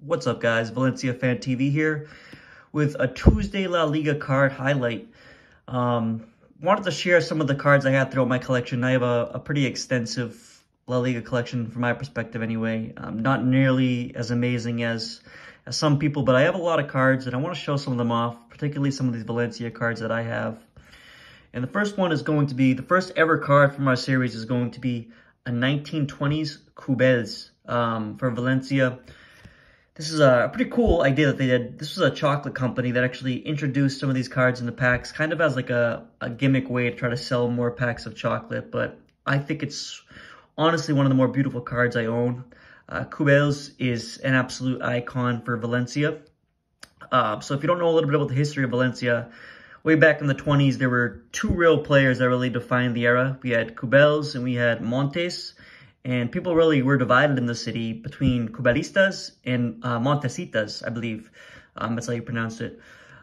What's up, guys? Valencia Fan TV here with a Tuesday La Liga card highlight. Wanted to share some of the cards I have throughout my collection. I have a pretty extensive La Liga collection from my perspective anyway. Not nearly as amazing as some people, but I have a lot of cards and I want to show some of them off, particularly some of these Valencia cards that I have. And the first one is going to be, the first ever card from our series is going to be a 1920s Cubels for Valencia. This is a pretty cool idea that they did. This was a chocolate company that actually introduced some of these cards in the packs, kind of as like a gimmick way to try to sell more packs of chocolate. But I think it's honestly one of the more beautiful cards I own. Cubels is an absolute icon for Valencia. So if you don't know a little bit about the history of Valencia, way back in the 20s, there were two real players that really defined the era. We had Cubels and we had Montes. And people really were divided in the city between Cubelistas and Montesitas, I believe. That's how you pronounce it.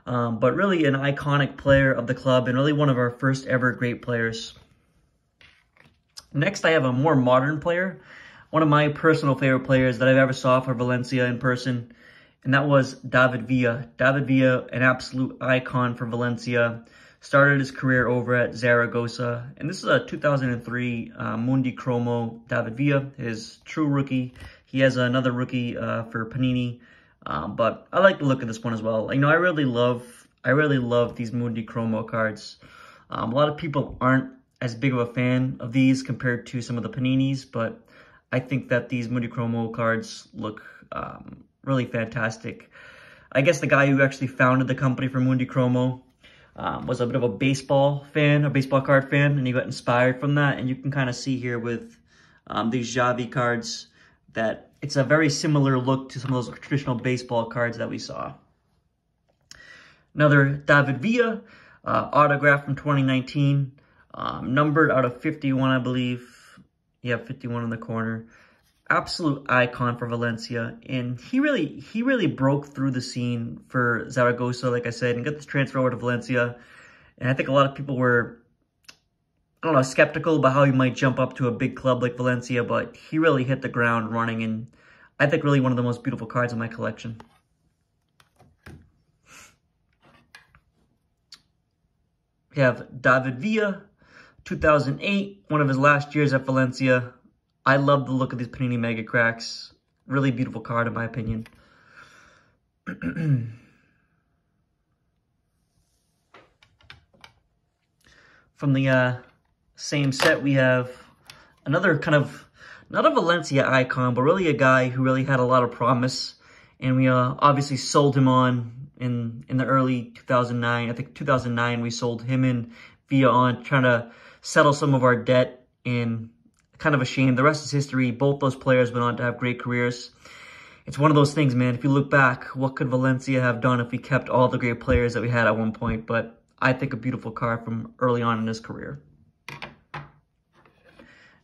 But really an iconic player of the club and really one of our first ever great players. Next, I have a more modern player. One of my personal favorite players that I've ever saw for Valencia in person. And that was David Villa. David Villa, an absolute icon for Valencia. Started his career over at Zaragoza. And this is a 2003 Mundi Chromo David Villa, his true rookie. He has another rookie for Panini. But I like the look of this one as well. You know, I really love these Mundi Chromo cards. A lot of people aren't as big of a fan of these compared to some of the Paninis, but I think that these Mundi Chromo cards look really fantastic. I guess the guy who actually founded the company for Mundi Chromo was a bit of a baseball fan, a baseball card fan, and he got inspired from that. And you can kind of see here with these Xavi cards that it's a very similar look to some of those traditional baseball cards that we saw. Another David Villa autograph from 2019, numbered out of 51, I believe. Yeah, 51 in the corner. Absolute icon for Valencia, and he really broke through the scene for Zaragoza, like I said, and got this transfer over to Valencia. And I think a lot of people were, I don't know, skeptical about how he might jump up to a big club like Valencia, but he really hit the ground running, and I think really one of the most beautiful cards in my collection. We have David Villa, 2008, one of his last years at Valencia. I love the look of these Panini Mega Cracks. Really beautiful card, in my opinion. From the same set, we have another kind of, not a Valencia icon, but really a guy who really had a lot of promise. And we obviously sold him on in the early 2009. I think 2009, we sold him and Villa on, trying to settle some of our debt, and kind of a shame. The rest is history. Both those players went on to have great careers. It's one of those things, man. If you look back, what could Valencia have done if we kept all the great players that we had at one point? But I think a beautiful card from early on in his career. And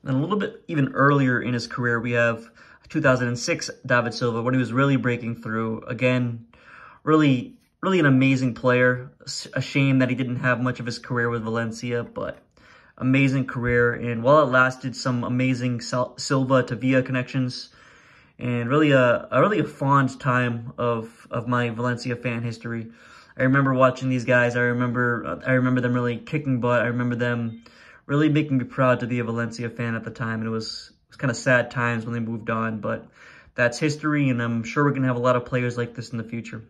a little bit even earlier in his career, we have 2006 David Silva, when he was really breaking through. Again, really an amazing player. A shame that he didn't have much of his career with Valencia, but amazing career. And while it lasted, some amazing Silva to Villa connections, and really a fond time of my Valencia fan history. I remember watching these guys. I remember them really kicking butt. I remember them really making me proud to be a Valencia fan at the time. And it was kind of sad times when they moved on, but that's history, and I'm sure we're going to have a lot of players like this in the future.